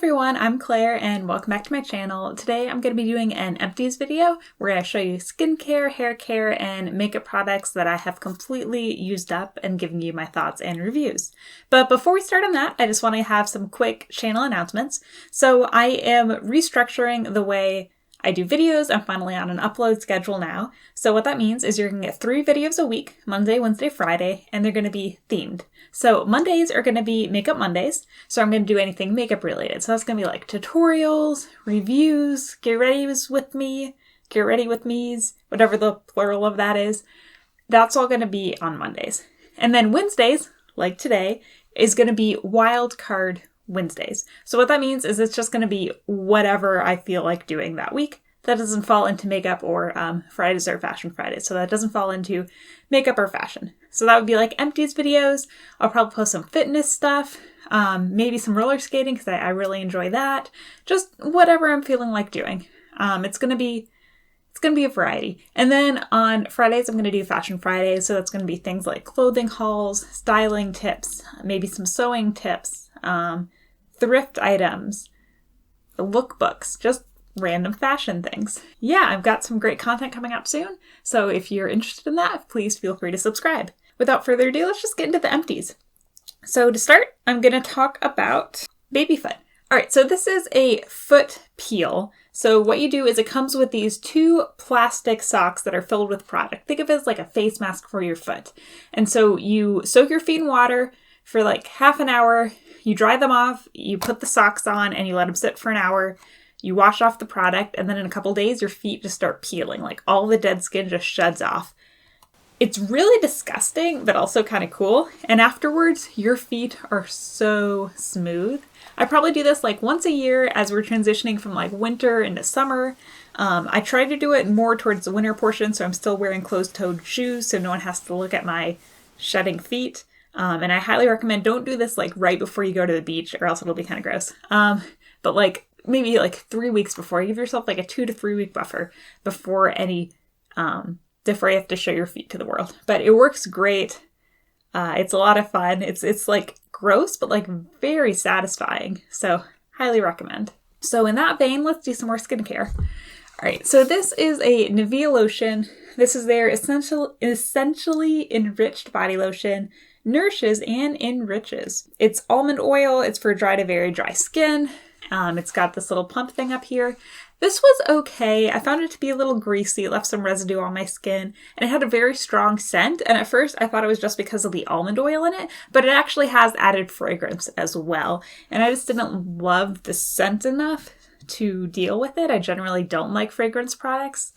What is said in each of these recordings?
everyone, I'm Claire and welcome back to my channel. Today I'm going to be doing an Empties video where I show you skincare, hair care, and makeup products that I have completely used up and giving you my thoughts and reviews. But before we start on that, I just want to have some quick channel announcements. So I am restructuring the way I do videos. I'm finally on an upload schedule now. So what that means is you're going to get 3 videos a week, Monday, Wednesday, Friday, and they're going to be themed. So Mondays are going to be Makeup Mondays. So I'm going to do anything makeup related. So that's going to be like tutorials, reviews, get ready with me's, whatever the plural of that is. That's all going to be on Mondays. And then Wednesdays, like today, is going to be wild card Wednesdays. So what that means is it's just going to be whatever I feel like doing that week. That doesn't fall into makeup or Fridays or Fashion Fridays. So that doesn't fall into makeup or fashion. So that would be like Empties videos. I'll probably post some fitness stuff, maybe some roller skating because I really enjoy that. Just whatever I'm feeling like doing. It's gonna be a variety. And then on Fridays, I'm going to do Fashion Fridays. So that's going to be things like clothing hauls, styling tips, maybe some sewing tips, thrift items, lookbooks, just random fashion things. Yeah, I've got some great content coming up soon. So if you're interested in that, please feel free to subscribe. Without further ado, let's just get into the empties. So to start, I'm going to talk about baby foot. All right, so this is a foot peel. So what you do is it comes with these 2 plastic socks that are filled with product. Think of it as like a face mask for your foot. And so you soak your feet in water for like half an hour. You dry them off, you put the socks on, and you let them sit for an hour. You wash off the product, and then in a couple days, your feet just start peeling. Like all the dead skin just sheds off. It's really disgusting, but also kind of cool. And afterwards, your feet are so smooth. I probably do this like once a year as we're transitioning from like winter into summer. I try to do it more towards the winter portion, so I'm still wearing closed-toed shoes so no one has to look at my shedding feet. And I highly recommend don't do this like right before you go to the beach or else it'll be kind of gross. But like maybe like 3 weeks before. Give yourself like a 2 to 3 week buffer before before you have to show your feet to the world. But it works great. It's a lot of fun. It's like gross, but like very satisfying. So highly recommend. So in that vein, let's do some more skincare. All right, so this is a Nivea lotion. This is their essentially enriched body lotion. Nourishes and enriches. It's almond oil. It's for dry to very dry skin. It's got this little pump thing up here. This was okay. I found it to be a little greasy. It left some residue on my skin, and it had a very strong scent. And at first I thought it was just because of the almond oil in it, but it actually has added fragrance as well. And I just didn't love the scent enough to deal with it. I generally don't like fragrance products.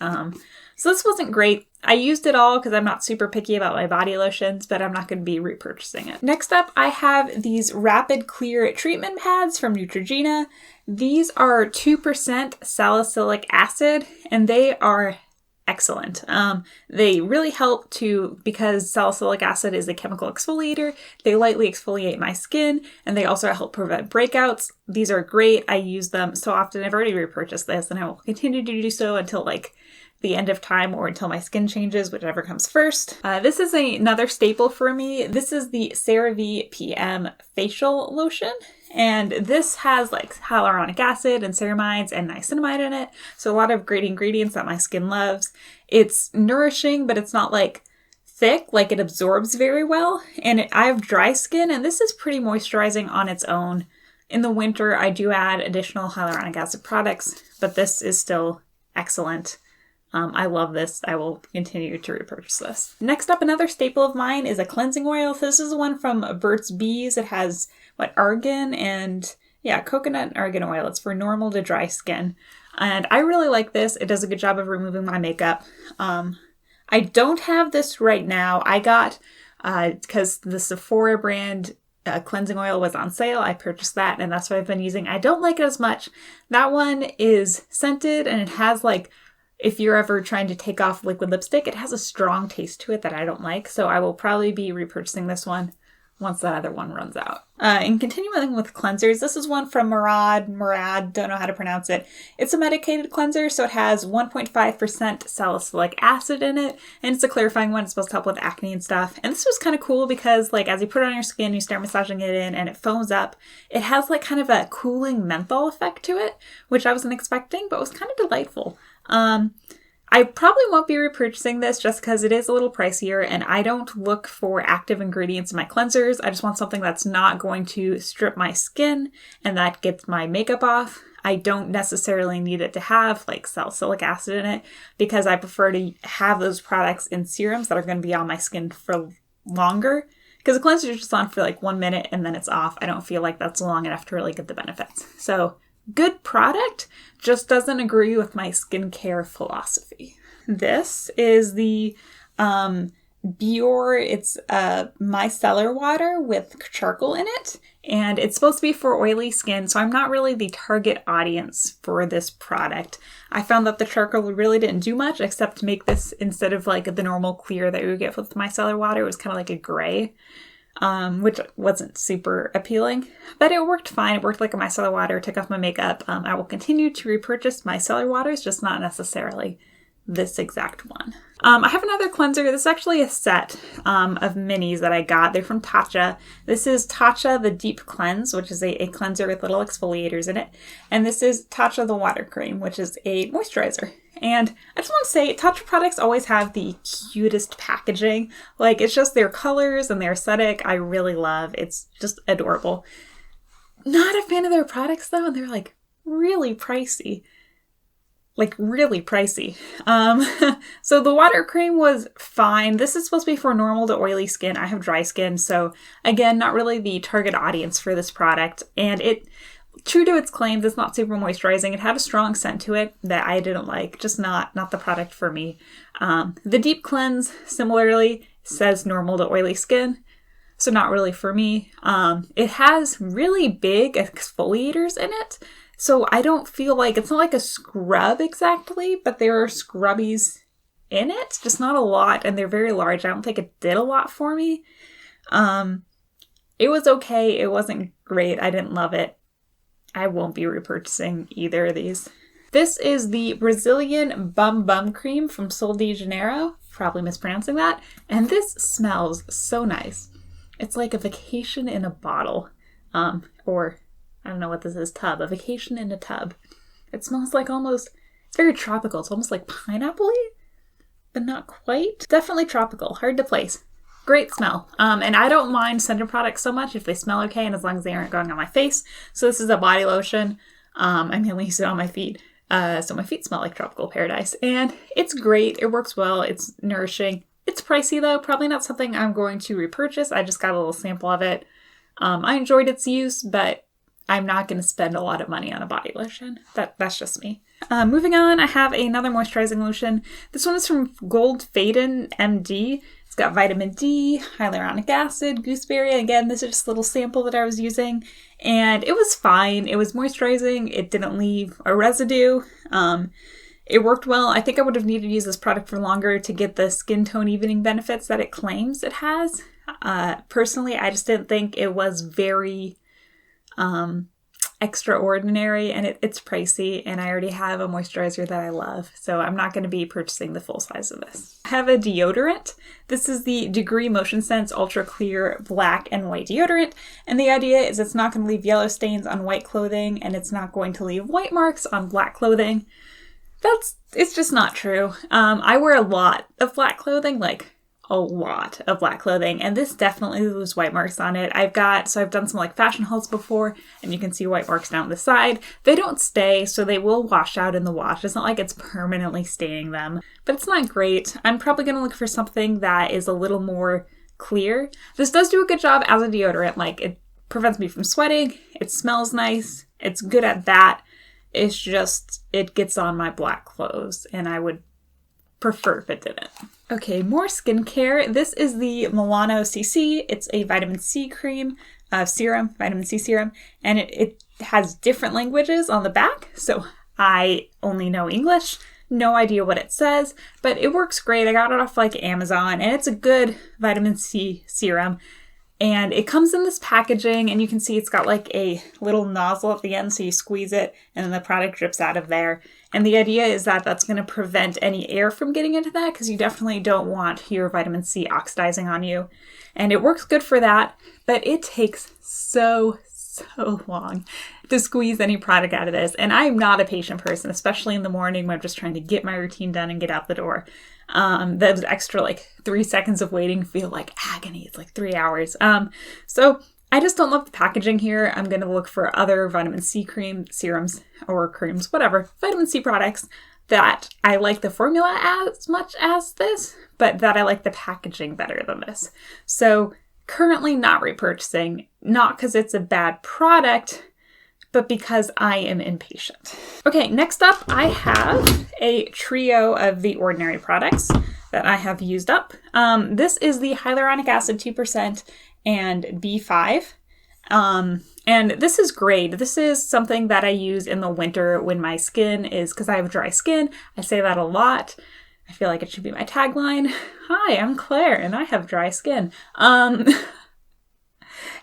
So this wasn't great. I used it all because I'm not super picky about my body lotions, but I'm not going to be repurchasing it. Next up, I have these Rapid Clear Treatment Pads from Neutrogena. These are 2% salicylic acid, and they are excellent. They really help because salicylic acid is a chemical exfoliator. They lightly exfoliate my skin, and they also help prevent breakouts. These are great. I use them so often. I've already repurchased this, and I will continue to do so until like the end of time or until my skin changes, whichever comes first. This is another staple for me. This is the Cerave PM facial lotion. And this has like hyaluronic acid and ceramides and niacinamide in it. So a lot of great ingredients that my skin loves. It's nourishing, but it's not like thick, like it absorbs very well. And I have dry skin, and this is pretty moisturizing on its own. In the winter, I do add additional hyaluronic acid products, but this is still excellent. I love this. I will continue to repurchase this. Next up, another staple of mine is a cleansing oil. So this is one from Burt's Bees. It has argan and coconut and argan oil. It's for normal to dry skin. And I really like this. It does a good job of removing my makeup. I don't have this right now. I got, because the Sephora brand cleansing oil was on sale. I purchased that, and that's what I've been using. I don't like it as much. That one is scented, and it has like, if you're ever trying to take off liquid lipstick, it has a strong taste to it that I don't like. So I will probably be repurchasing this one once that other one runs out. And continuing with cleansers, this is one from Murad, don't know how to pronounce it. It's a medicated cleanser, so it has 1.5% salicylic acid in it, and it's a clarifying one. It's supposed to help with acne and stuff. And this was kind of cool because, like, as you put it on your skin, you start massaging it in, and it foams up. It has, like, kind of a cooling menthol effect to it, which I wasn't expecting, but was kind of delightful. I probably won't be repurchasing this just because it is a little pricier, and I don't look for active ingredients in my cleansers. I just want something that's not going to strip my skin and that gets my makeup off. I don't necessarily need it to have like salicylic acid in it because I prefer to have those products in serums that are going to be on my skin for longer. Because the cleanser is just on for like 1 minute and then it's off. I don't feel like that's long enough to really get the benefits. So good product, just doesn't agree with my skincare philosophy. This is the Bior, it's micellar water with charcoal in it, and it's supposed to be for oily skin, so I'm not really the target audience for this product. I found that the charcoal really didn't do much except to make this, instead of like the normal clear that you would get with micellar water, it was kind of like a gray. Which wasn't super appealing, but it worked fine. It worked like a micellar water, took off my makeup. I will continue to repurchase micellar waters, just not necessarily this exact one. I have another cleanser. This is actually a set of minis that I got. They're from Tatcha. This is Tatcha the Deep Cleanse, which is a cleanser with little exfoliators in it. And this is Tatcha the Water Cream, which is a moisturizer. And I just want to say, Tatcha products always have the cutest packaging. Like, it's just their colors and their aesthetic I really love. It's just adorable. Not a fan of their products, though. They're, like, really pricey. Like, really pricey. So the water cream was fine. This is supposed to be for normal to oily skin. I have dry skin, so, again, not really the target audience for this product. And it... True to its claims, it's not super moisturizing. It had a strong scent to it that I didn't like. Just not the product for me. The Deep Cleanse, similarly, says normal to oily skin. So not really for me. It has really big exfoliators in it. So I don't feel like, it's not like a scrub exactly, but there are scrubbies in it. Just not a lot, and they're very large. I don't think it did a lot for me. It was okay. It wasn't great. I didn't love it. I won't be repurchasing either of these. This is the Brazilian Bum Cream from Sol de Janeiro. Probably mispronouncing that. And this smells so nice. It's like a vacation in a bottle. Or, I don't know what this is, tub. A vacation in a tub. It smells like almost, it's very tropical. It's almost like pineapple-y, but not quite. Definitely tropical. Hard to place. Great smell. And I don't mind scented products so much if they smell okay and as long as they aren't going on my face. So this is a body lotion. I mainly use it on my feet. So my feet smell like tropical paradise. And it's great. It works well. It's nourishing. It's pricey though. Probably not something I'm going to repurchase. I just got a little sample of it. I enjoyed its use, but I'm not going to spend a lot of money on a body lotion. That's just me. Moving on, I have another moisturizing lotion. This one is from Goldfaden MD. It's got vitamin D, hyaluronic acid, gooseberry. Again, this is just a little sample that I was using. And it was fine. It was moisturizing. It didn't leave a residue. It worked well. I think I would have needed to use this product for longer to get the skin tone evening benefits that it claims it has. Personally, I just didn't think it was very extraordinary, and it's pricey, and I already have a moisturizer that I love, so I'm not going to be purchasing the full size of this. I have a deodorant. This is the Degree Motion Sense Ultra Clear Black and White Deodorant, and the idea is it's not going to leave yellow stains on white clothing, and it's not going to leave white marks on black clothing. It's just not true. I wear a lot of black clothing, like a lot of black clothing, and this definitely leaves white marks on it. I've done some like fashion hauls before, and you can see white marks down the side. They don't stay, so they will wash out in the wash. It's not like it's permanently staining them, but it's not great. I'm probably going to look for something that is a little more clear. This does do a good job as a deodorant. Like, it prevents me from sweating. It smells nice. It's good at that. It's just, it gets on my black clothes, and I would prefer if it didn't. Okay, more skincare. This is the Milano CC. It's a vitamin C cream, serum, vitamin C serum, and it has different languages on the back, so I only know English. No idea what it says, but it works great. I got it off like Amazon, and it's a good vitamin C serum. And it comes in this packaging, and you can see it's got like a little nozzle at the end, so you squeeze it and then the product drips out of there. And the idea is that that's going to prevent any air from getting into that, because you definitely don't want your vitamin C oxidizing on you. And it works good for that, but it takes so long to squeeze any product out of this. And I'm not a patient person, especially in the morning when I'm just trying to get my routine done and get out the door. Those extra like 3 seconds of waiting feel like agony. It's like 3 hours. So I just don't love the packaging here. I'm going to look for other vitamin C serums or creams, whatever, vitamin C products that I like the formula as much as this, but that I like the packaging better than this. So currently not repurchasing, not because it's a bad product, but because I am impatient. Okay, next up, I have a trio of The Ordinary products that I have used up. This is the hyaluronic acid 2% and B5. And this is great. This is something that I use in the winter when my skin is, because I have dry skin. I say that a lot. I feel like it should be my tagline. Hi, I'm Claire, and I have dry skin.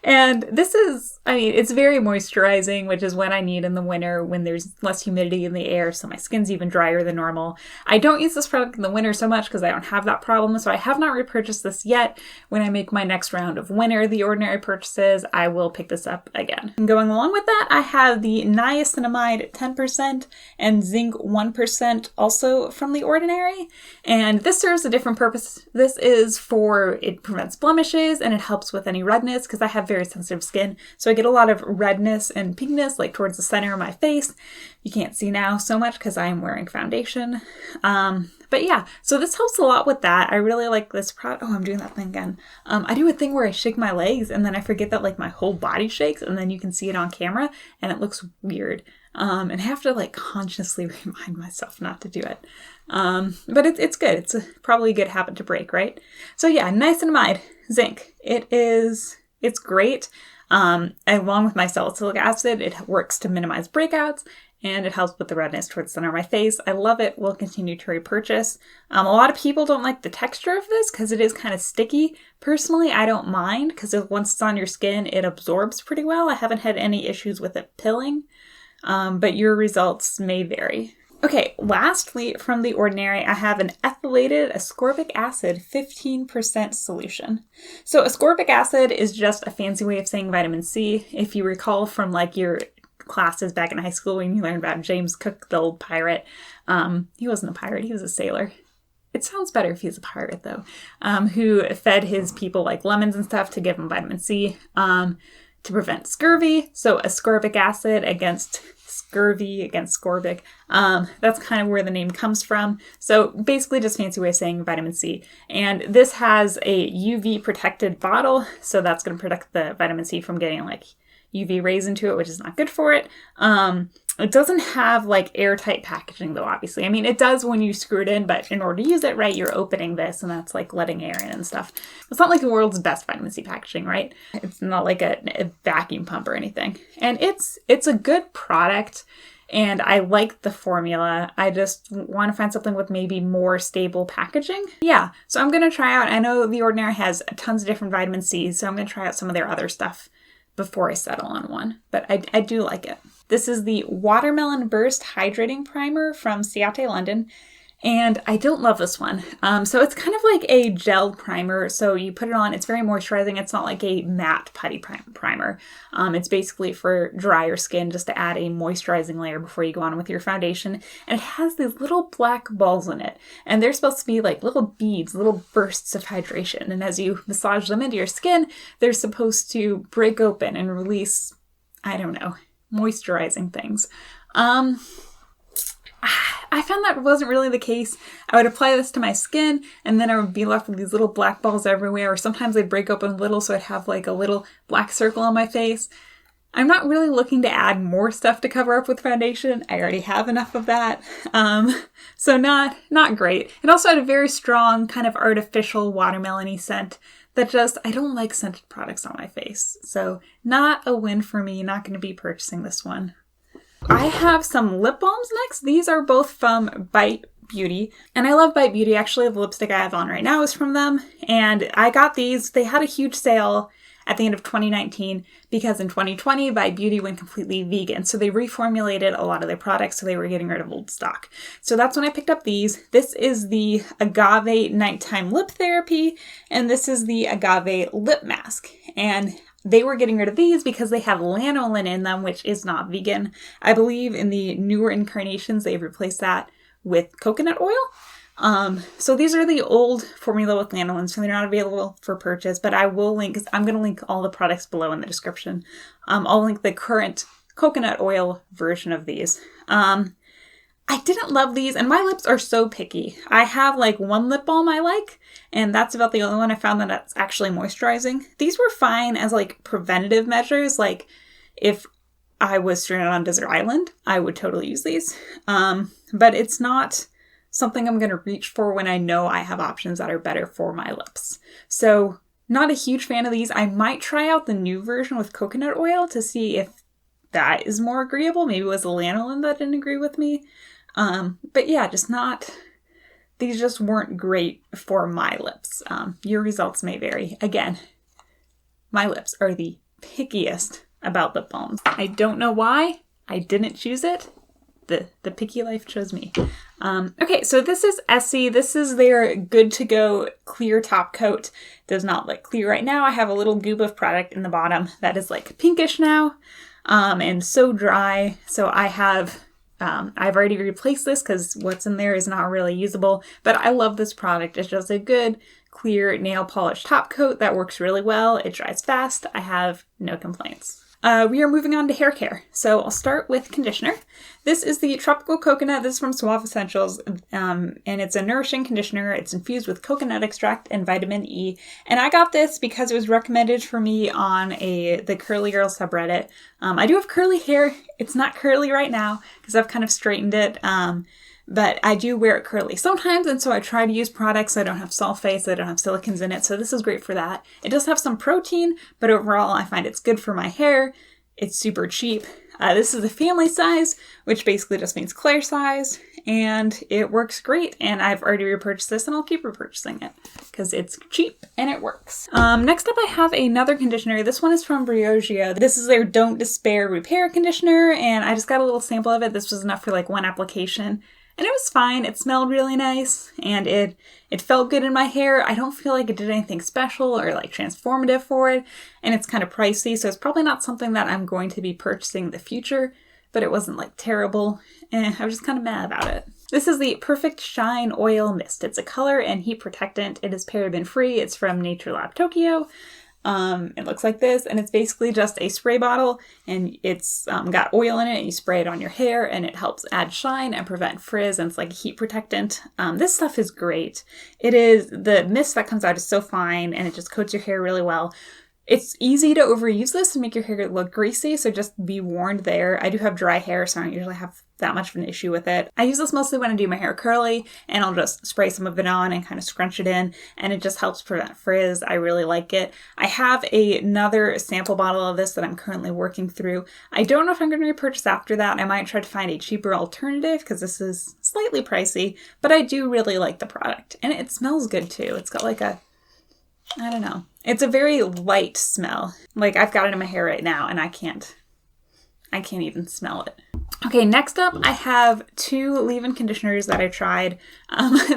And this is, I mean, it's very moisturizing, which is what I need in the winter when there's less humidity in the air, so my skin's even drier than normal. I don't use this product in the winter so much because I don't have that problem, so I have not repurchased this yet. When I make my next round of winter The Ordinary purchases, I will pick this up again. And going along with that, I have the niacinamide 10% and zinc 1% also from The Ordinary. And this serves a different purpose. This is for, it prevents blemishes and it helps with any redness because I have very sensitive skin. So I get a lot of redness and pinkness like towards the center of my face. You can't see now so much because I'm wearing foundation. But yeah, so this helps a lot with that. I really like this product. Oh, I'm doing that thing again. I do a thing where I shake my legs and then I forget that like my whole body shakes and then you can see it on camera and it looks weird. And I have to like consciously remind myself not to do it. But it's good. It's probably a good habit to break, right? So yeah, niacinamide, zinc. It's great. Along with my salicylic acid, it works to minimize breakouts and it helps with the redness towards the center of my face. I love it. Will continue to repurchase. A lot of people don't like the texture of this because it is kind of sticky. Personally, I don't mind because once it's on your skin, it absorbs pretty well. I haven't had any issues with it pilling, but your results may vary. Okay, lastly, from The Ordinary, I have an ethylated ascorbic acid 15% solution. So ascorbic acid is just a fancy way of saying vitamin C. If you recall from like your classes back in high school when you learned about James Cook, the old pirate. He wasn't a pirate, he was a sailor. It sounds better if he's a pirate though. Who fed his people like lemons and stuff to give them vitamin C to prevent scurvy. So ascorbic acid against scurvy, against scorbic. That's kind of where the name comes from. So basically just fancy way of saying vitamin C. And this has a UV protected bottle. So that's going to protect the vitamin C from getting like UV rays into it, which is not good for it. It doesn't have like airtight packaging though, obviously. I mean, it does when you screw it in, but in order to use it right, you're opening this and that's like letting air in and stuff. It's not like the world's best vitamin C packaging, right? It's not like a vacuum pump or anything. And it's a good product and I like the formula. I just want to find something with maybe more stable packaging. Yeah, so I'm going to try out, I know The Ordinary has tons of different vitamin C's, so I'm going to try out some of their other stuff before I settle on one, but I do like it. This is the Watermelon Burst Hydrating Primer from Ciate, London, and I don't love this one. So it's kind of like a gel primer, so you put it on, it's very moisturizing. It's not like a matte putty primer. It's basically for drier skin, just to add a moisturizing layer before you go on with your foundation, and it has these little black balls in it, and they're supposed to be like little beads, little bursts of hydration, and as you massage them into your skin, they're supposed to break open and release, I don't know, moisturizing things. I found that wasn't really the case. I would apply this to my skin and then I would be left with these little black balls everywhere, or sometimes they'd break open a little so I'd have like a little black circle on my face. I'm not really looking to add more stuff to cover up with foundation. I already have enough of that. So not great. It also had a very strong kind of artificial watermelon-y scent that just, I don't like scented products on my face. So not a win for me, not going to be purchasing this one. I have some lip balms next. These are both from Bite Beauty. And I love Bite Beauty. Actually, the lipstick I have on right now is from them. And I got these. They had a huge sale at the end of 2019 because in 2020, Beauty went completely vegan. So they reformulated a lot of their products, so they were getting rid of old stock. So that's when I picked up these. This is the Agave Nighttime Lip Therapy, and this is the Agave Lip Mask. And they were getting rid of these because they have lanolin in them, which is not vegan. I believe in the newer incarnations, they've replaced that with coconut oil. So these are the old formula with lanolin, so they're not available for purchase, but I will link, because I'm going to link all the products below in the description. I'll link the current coconut oil version of these. I didn't love these, and my lips are so picky. I have like one lip balm I like, and that's about the only one I found that's actually moisturizing. These were fine as like preventative measures. Like if I was stranded on a desert island, I would totally use these. But it's not something I'm going to reach for when I know I have options that are better for my lips. So not a huge fan of these. I might try out the new version with coconut oil to see if that is more agreeable. Maybe it was the lanolin that didn't agree with me. But yeah, these just weren't great for my lips. Your results may vary. Again, my lips are the pickiest about lip balms. I don't know why. I didn't choose it. The picky life chose me. Okay, so this is Essie. This is their Good to Go clear top coat. Does not look clear right now. I have a little goob of product in the bottom that is like pinkish now, and so dry. So I've already replaced this because what's in there is not really usable, but I love this product. It's just a good, clear nail polish top coat that works really well. It dries fast. I have no complaints. We are moving on to hair care. So I'll start with conditioner. This is the Tropical Coconut. This is from Suave Essentials, and it's a nourishing conditioner. It's infused with coconut extract and vitamin E. And I got this because it was recommended for me on the Curly Girl subreddit. I do have curly hair. It's not curly right now because I've kind of straightened it. But I do wear it curly sometimes, and so I try to use products that don't have sulfates, that don't have silicons in it, so this is great for that. It does have some protein, but overall I find it's good for my hair. It's super cheap. This is the family size, which basically just means Claire size, and it works great, and I've already repurchased this, and I'll keep repurchasing it, because it's cheap, and it works. Next up I have another conditioner. This one is from Briogeo. This is their Don't Despair Repair Conditioner, and I just got a little sample of it. This was enough for like one application. And it was fine. It smelled really nice, and it felt good in my hair. I don't feel like it did anything special or like transformative for it, and it's kind of pricey, so it's probably not something that I'm going to be purchasing in the future, but it wasn't like terrible. I was just kind of mad about it. This is the Perfect Shine Oil Mist. It's a color and heat protectant. It is paraben free. It's from Nature Lab Tokyo. It looks like this, and it's basically just a spray bottle, and it's got oil in it, and you spray it on your hair, and it helps add shine and prevent frizz, and it's like a heat protectant. This stuff is great. The mist that comes out is so fine, and it just coats your hair really well. It's easy to overuse this and make your hair look greasy, so just be warned there. I do have dry hair, so I don't usually have that much of an issue with it. I use this mostly when I do my hair curly, and I'll just spray some of it on and kind of scrunch it in, and it just helps prevent frizz. I really like it. I have another sample bottle of this that I'm currently working through. I don't know if I'm going to repurchase after that. I might try to find a cheaper alternative because this is slightly pricey, but I do really like the product, and it smells good too. It's got like I don't know. It's a very light smell. Like I've got it in my hair right now and I can't even smell it. Okay, next up I have two leave-in conditioners that I tried.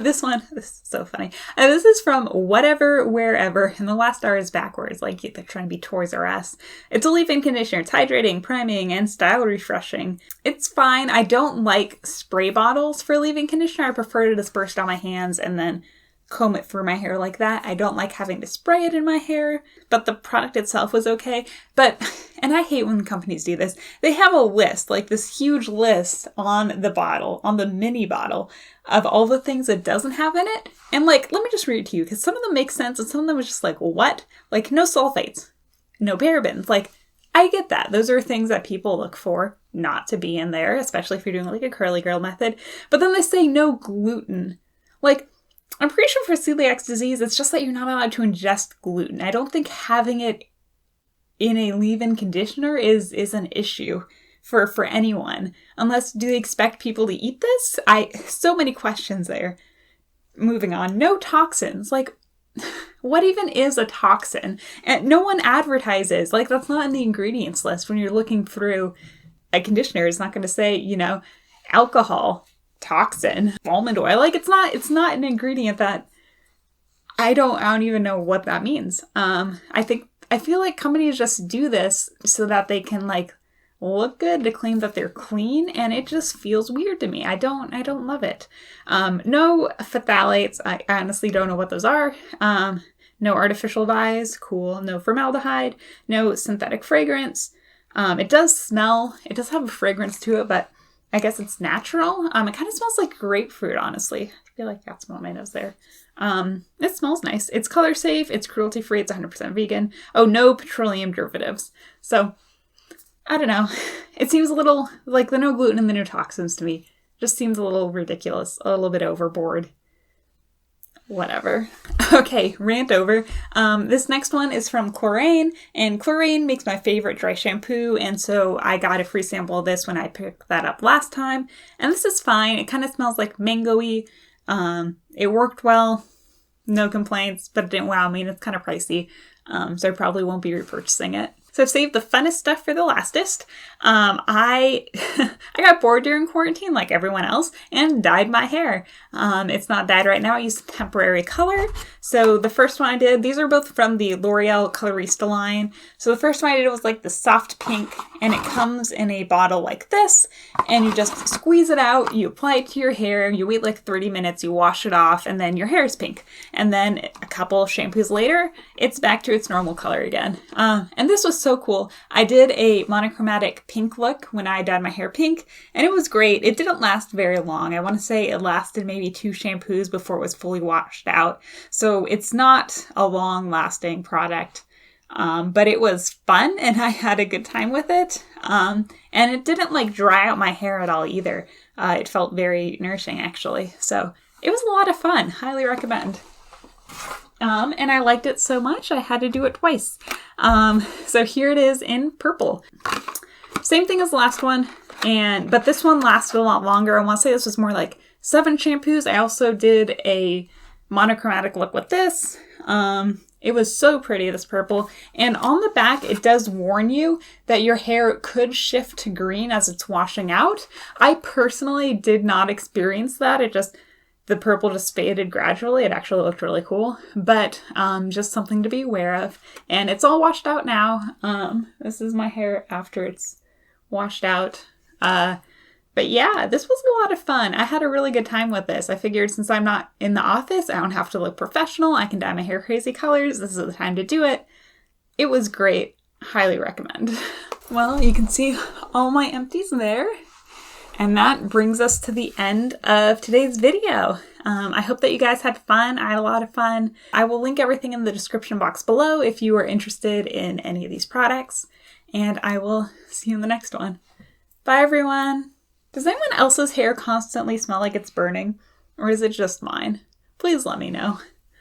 This is so funny. This is from Whatever Wherever, and the last R is backwards, like they're trying to be Toys R Us. It's a leave-in conditioner. It's hydrating, priming, and style refreshing. It's fine. I don't like spray bottles for leave-in conditioner. I prefer to disperse it on my hands and then comb it through my hair like that. I don't like having to spray it in my hair, but the product itself was okay. And I hate when companies do this. They have a list, like this huge list on the bottle, on the mini bottle, of all the things it doesn't have in it. And like, let me just read it to you, because some of them make sense and some of them was just like, what? Like no sulfates, no parabens. Like, I get that. Those are things that people look for not to be in there, especially if you're doing like a curly girl method. But then they say no gluten. Like, I'm pretty sure for celiac disease, it's just that you're not allowed to ingest gluten. I don't think having it in a leave-in conditioner is an issue for anyone. Unless, do they expect people to eat this? So many questions there. Moving on. No toxins. Like, what even is a toxin? And no one advertises. Like, that's not in the ingredients list. When you're looking through a conditioner, it's not going to say, you know, alcohol, toxin, almond oil. Like, it's not an ingredient that I don't even know what that means. I feel like companies just do this so that they can like look good to claim that they're clean, and it just feels weird to me. I don't love it. No phthalates. I honestly don't know what those are. No artificial dyes. Cool. No formaldehyde. No synthetic fragrance. It does smell. It does have a fragrance to it, but I guess it's natural. It kind of smells like grapefruit, honestly. I feel like that's what my nose there. It smells nice. It's color safe. It's cruelty free. It's 100% vegan. Oh, no petroleum derivatives. So I don't know. It seems a little like the no gluten and the no toxins to me. Just seems a little ridiculous, a little bit overboard. Whatever. Okay, rant over. This next one is from Chlorane, and Chlorane makes my favorite dry shampoo, and so I got a free sample of this when I picked that up last time. And this is fine. It kind of smells like mango-y. It worked well. No complaints, but it didn't wow me, and it's kind of pricey. So I probably won't be repurchasing it. So I've saved the funnest stuff for the lastest. I got bored during quarantine like everyone else and dyed my hair. It's not dyed right now. I used temporary color. So the first one I did, these are both from the L'Oreal Colorista line. So the first one I did was like the soft pink, and it comes in a bottle like this, and you just squeeze it out, you apply it to your hair, you wait like 30 minutes, you wash it off, and then your hair is pink. And then a couple of shampoos later, it's back to its normal color again. And this was so cool. I did a monochromatic pink look when I dyed my hair pink, and it was great. It didn't last very long. I want to say it lasted maybe 2 shampoos before it was fully washed out. So it's not a long-lasting product, but it was fun, and I had a good time with it. And it didn't like dry out my hair at all either. It felt very nourishing, actually. So it was a lot of fun. Highly recommend. And I liked it so much, I had to do it twice. So here it is in purple. Same thing as the last one, but this one lasted a lot longer. I want to say this was more like 7 shampoos. I also did a monochromatic look with this. It was so pretty, this purple. And on the back, it does warn you that your hair could shift to green as it's washing out. I personally did not experience that. The purple just faded gradually. It actually looked really cool, but just something to be aware of. And it's all washed out now. This is my hair after it's washed out. But yeah, this was a lot of fun. I had a really good time with this. I figured since I'm not in the office, I don't have to look professional. I can dye my hair crazy colors. This is the time to do it. It was great. Highly recommend. Well, you can see all my empties there. And that brings us to the end of today's video. I hope that you guys had fun. I had a lot of fun. I will link everything in the description box below if you are interested in any of these products. And I will see you in the next one. Bye, everyone. Does anyone else's hair constantly smell like it's burning? Or is it just mine? Please let me know.